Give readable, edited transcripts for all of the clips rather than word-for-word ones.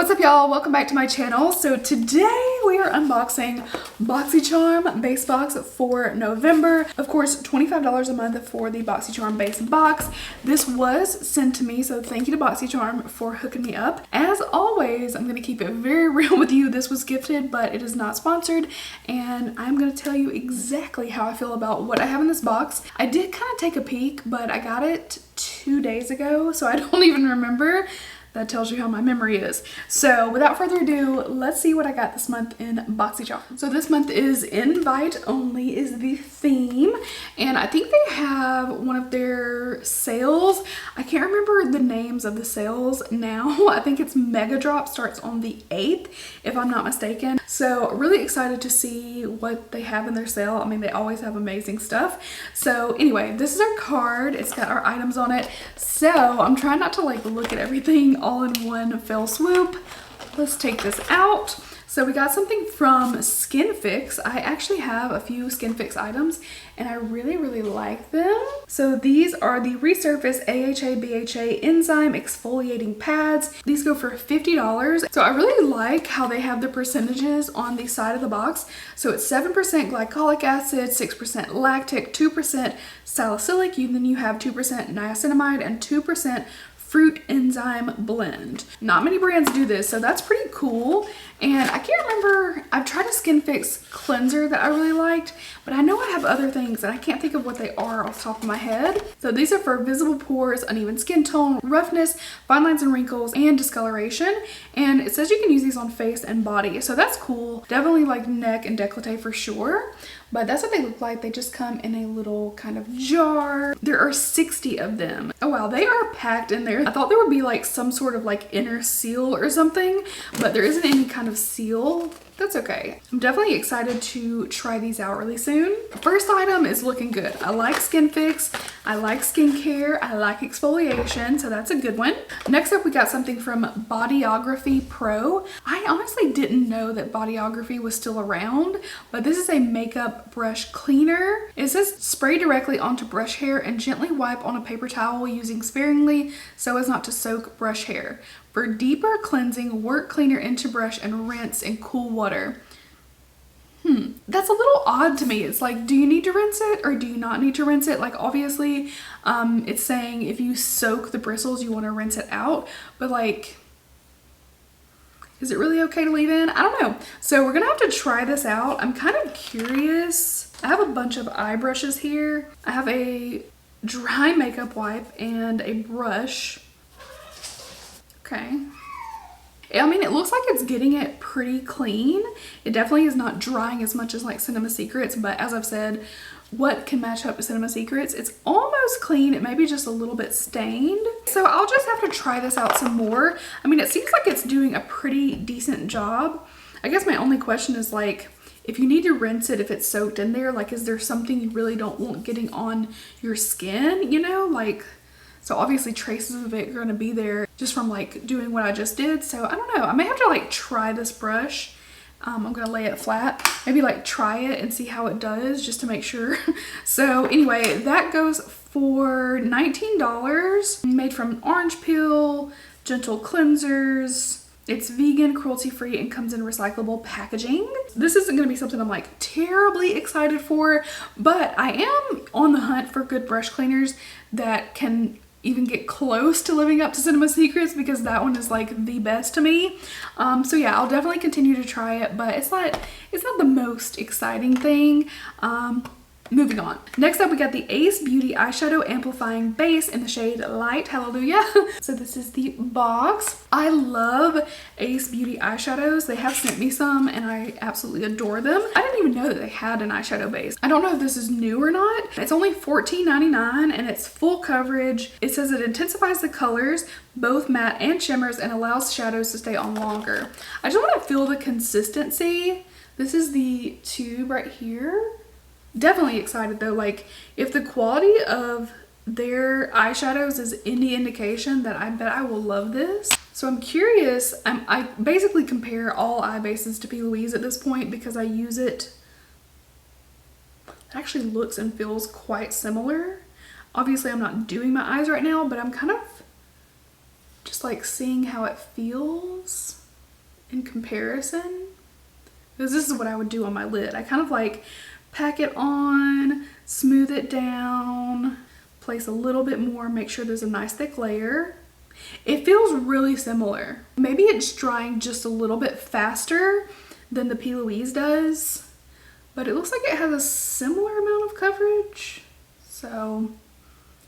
What's up, y'all? Welcome back to my channel. So today we are unboxing BOXYCHARM Base Box for November. Of course, $25 a month for the BOXYCHARM Base Box. This was sent to me, so thank you to BOXYCHARM for hooking me up. As always, I'm going to keep it very real with you. This was gifted, but it is not sponsored, and I'm going to tell you exactly how I feel about what I have in this box. I did kind of take a peek, but I got it 2 days ago, so I don't even remember. That tells you how my memory is. So without further ado, let's see what I got this month in BOXYCHARM. So this month is invite only is the theme, and I think they have one of their sales. I can't remember the names of the sales now. I think it's Mega Drop, starts on the 8th if I'm not mistaken. So really excited to see what they have in their sale. I mean, they always have amazing stuff. So anyway, this is our card. It's got our items on it. So I'm trying not to like look at everything all in one fell swoop. Let's take this out. So we got something from Skin Fix. I actually have a few Skin Fix items and I really like them. So these are the Resurface AHA BHA Enzyme Exfoliating Pads. These go for $50. So I really like how they have the percentages on the side of the box. So it's 7% glycolic acid, 6% lactic, 2% salicylic, then you have 2% niacinamide and 2% fruit enzyme blend. Not many brands do this, so that's pretty cool. And I can't remember, I've tried a Skin Fix cleanser that I really liked, but I know I have other things and I can't think of what they are off the top of my head. So these are for visible pores, uneven skin tone, roughness, fine lines and wrinkles, and discoloration. And it says you can use these on face and body, so that's cool. Definitely like neck and décolleté for sure. But that's what they look like. They just come in a little kind of jar. There are 60 of them. Oh wow, they are packed in there. I thought there would be like some sort of like inner seal or something, but there isn't any kind of seal. That's okay. I'm definitely excited to try these out really soon. First item is looking good. I like Skin Fix, I like skincare, I like exfoliation, so that's a good one. Next up, we got something from Bodyography Pro. I honestly didn't know that Bodyography was still around, but this is a makeup brush cleaner. It says spray directly onto brush hair and gently wipe on a paper towel using sparingly so as not to soak brush hair. For deeper cleansing, work cleaner into brush and rinse in cool water. That's a little odd to me. It's like, do you need to rinse it or do you not need to rinse it? Like obviously, it's saying if you soak the bristles, you want to rinse it out, but like, is it really okay to leave in? I don't know. So we're gonna have to try this out. I'm kind of curious. I have a bunch of eye brushes here. I have a dry makeup wipe and a brush. Okay. I mean, it looks like it's getting it pretty clean. It definitely is not drying as much as like Cinema Secrets, but as I've said, what can match up to Cinema Secrets? It's almost clean. It may be just a little bit stained. So I'll just have to try this out some more. I mean, it seems like it's doing a pretty decent job. I guess my only question is like, if you need to rinse it, if it's soaked in there, like, is there something you really don't want getting on your skin, you know, like, so obviously traces of it are going to be there just from like doing what I just did. So I don't know. I may have to like try this brush. I'm going to lay it flat. Maybe like try it and see how it does just to make sure. So anyway, that goes for $19. Made from orange peel, gentle cleansers. It's vegan, cruelty-free, and comes in recyclable packaging. This isn't going to be something I'm like terribly excited for, but I am on the hunt for good brush cleaners that can even get close to living up to Cinema Secrets, because that one is like the best to me. So yeah, I'll definitely continue to try it, but it's not the most exciting thing. Moving on. Next up, we got the Ace Beauty Eyeshadow Amplifying Base in the shade Light. Hallelujah. So this is the box. I love Ace Beauty eyeshadows. They have sent me some and I absolutely adore them. I didn't even know that they had an eyeshadow base. I don't know if this is new or not. It's only $14.99 and it's full coverage. It says it intensifies the colors, both matte and shimmers, and allows shadows to stay on longer. I just want to feel the consistency. This is the tube right here. Definitely excited though. Like, if the quality of their eyeshadows is any indication, that I bet I will love this. So I'm curious. I basically compare all eye bases to P. Louise at this point because I use it. It actually looks and feels quite similar. Obviously I'm not doing my eyes right now, but I'm kind of just like seeing how it feels. in comparison. Because this is what I would do on my lid. I kind of like pack it on, smooth it down, place a little bit more, make sure there's a nice thick layer. It feels really similar. Maybe it's drying just a little bit faster than the P. Louise does, but it looks like it has a similar amount of coverage. So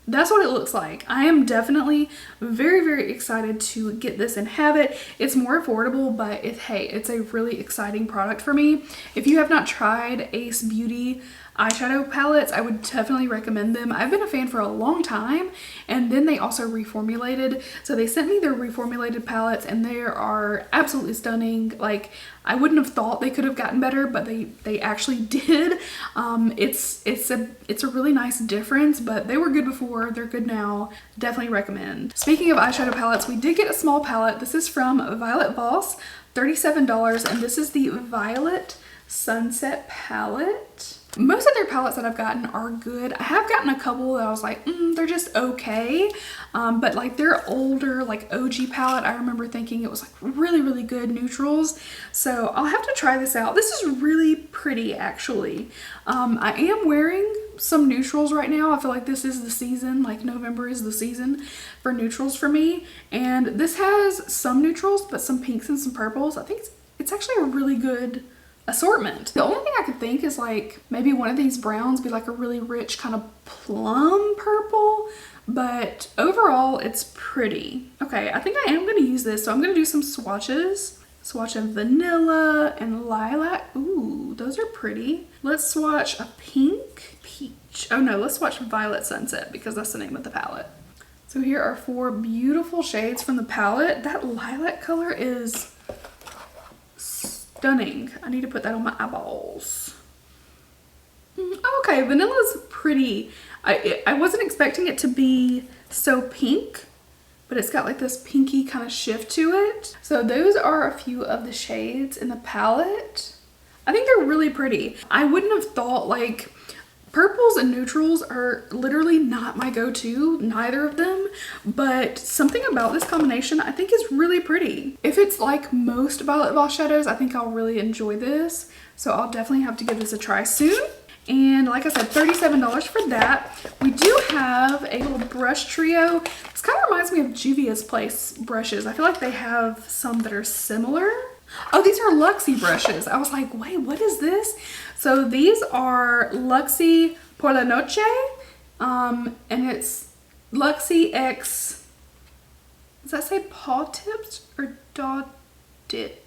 that's what it looks like. I am definitely very, very excited to get this and have it. It's more affordable, but hey, it's a really exciting product for me. If you have not tried Ace Beauty eyeshadow palettes, I would definitely recommend them. I've been a fan for a long time, and then they also reformulated. So they sent me their reformulated palettes, and they are absolutely stunning. Like, I wouldn't have thought they could have gotten better, but they actually did. It's a really nice difference, but they were good before, they're good now. Definitely recommend. Speaking of eyeshadow palettes, we did get a small palette. This is from Violet Voss, $37, and this is the Violet Sunset palette. Most of their palettes that I've gotten are good. I have gotten a couple that I was like, they're just okay. But like their older, like OG palette, I remember thinking it was like really, really good neutrals. So I'll have to try this out. This is really pretty, actually. I am wearing some neutrals right now. I feel like this is the season, like November is the season for neutrals for me. And this has some neutrals, but some pinks and some purples. I think it's actually a really good assortment. The only thing I could think is like maybe one of these browns be like a really rich kind of plum purple, but overall it's pretty. Okay, I think I am going to use this, so I'm going to do some swatches. Swatch of vanilla and lilac. Ooh, those are pretty. Let's swatch a pink, peach. Oh no, let's swatch Violet Sunset because that's the name of the palette. So here are 4 beautiful shades from the palette. That lilac color is stunning. I need to put that on my eyeballs. Okay, vanilla's pretty. I wasn't expecting it to be so pink, but it's got like this pinky kind of shift to it. So those are a few of the shades in the palette. I think they're really pretty. I wouldn't have thought, like, purples and neutrals are literally not my go-to, neither of them, but something about this combination I think is really pretty. If it's like most Violet Voss shadows, I think I'll really enjoy this. So I'll definitely have to give this a try soon. And like I said, $37 for that. We do have a little brush trio. This kind of reminds me of Juvia's Place brushes. I feel like they have some that are similar. Oh, these are Luxie brushes. I was like, wait, what is this? So these are Luxie Por la Noche, and it's Luxie X, does that say paw tips or dot tits?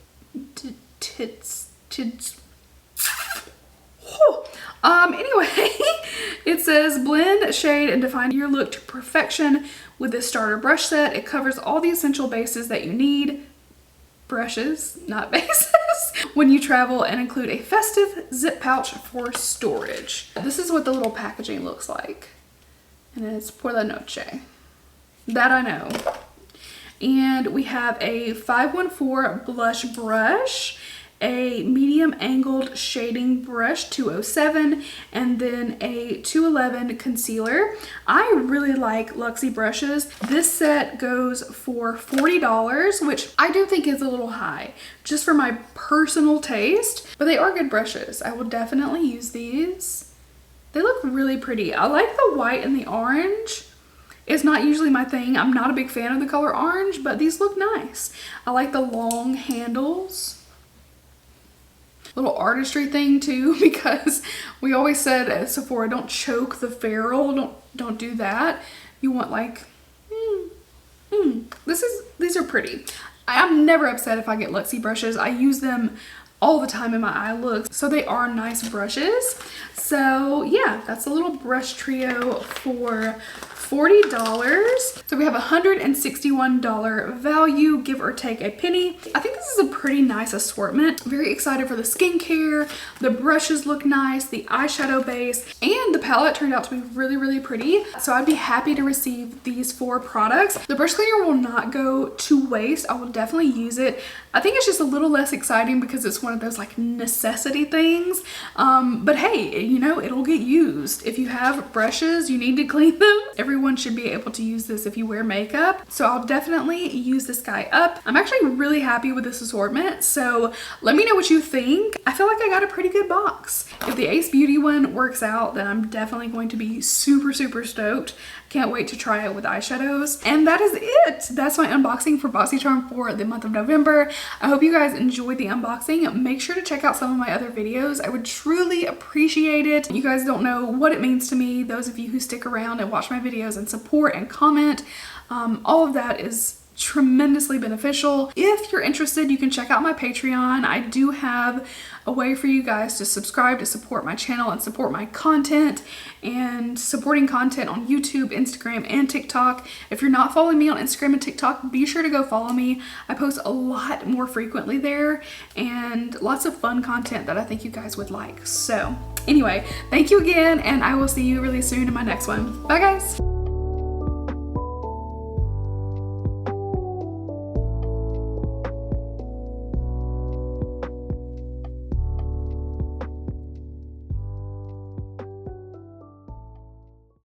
Anyway, it says blend, shade, and define your look to perfection with this starter brush set. It covers all the essential bases that you need. Brushes, not bases, when you travel, and include a festive zip pouch for storage. This is what the little packaging looks like. And it's Por la Noche. That I know. And we have a 514 blush brush, a medium angled shading brush 207, and then a 211 concealer. I really like Luxie brushes. This set goes for $40, which I do think is a little high just for my personal taste, but they are good brushes. I will definitely use these. They look really pretty. I like the white and the orange. It's not usually my thing. I'm not a big fan of the color orange, but these look nice. I like the long handles. Little artistry thing too, because we always said at Sephora, don't choke the ferrule, don't do that. You want like, these are pretty. I'm never upset if I get Luxie brushes. I use them all the time in my eye looks, so they are nice brushes. So yeah, that's a little brush trio for $40. So we have $161 value, give or take a penny. I think this is a pretty nice assortment. Very excited for the skincare. The brushes look nice, the eyeshadow base, and the palette turned out to be really, really pretty. So I'd be happy to receive these 4 products. The brush cleaner will not go to waste. I will definitely use it. I think it's just a little less exciting because it's one of those like necessity things. But hey, you know, it'll get used. If you have brushes, you need to clean them. Everyone should be able to use this if you wear makeup. So I'll definitely use this guy up. I'm actually really happy with this assortment. So let me know what you think. I feel like I got a pretty good box. If the Ace Beauty one works out, then I'm definitely going to be super, super stoked. Can't wait to try it with eyeshadows. And that is it. That's my unboxing for BOXYCHARM for the month of November. I hope you guys enjoyed the unboxing. Make sure to check out some of my other videos. I would truly appreciate it. You guys don't know what it means to me. Those of you who stick around and watch my videos and support and comment, all of that is tremendously beneficial. If you're interested, you can check out my Patreon. I do have a way for you guys to subscribe to support my channel and support my content, and supporting content on YouTube, Instagram, and TikTok. If you're not following me on Instagram and TikTok, be sure to go follow me. I post a lot more frequently there and lots of fun content that I think you guys would like. So anyway, thank you again, and I will see you really soon in my next one. Bye guys.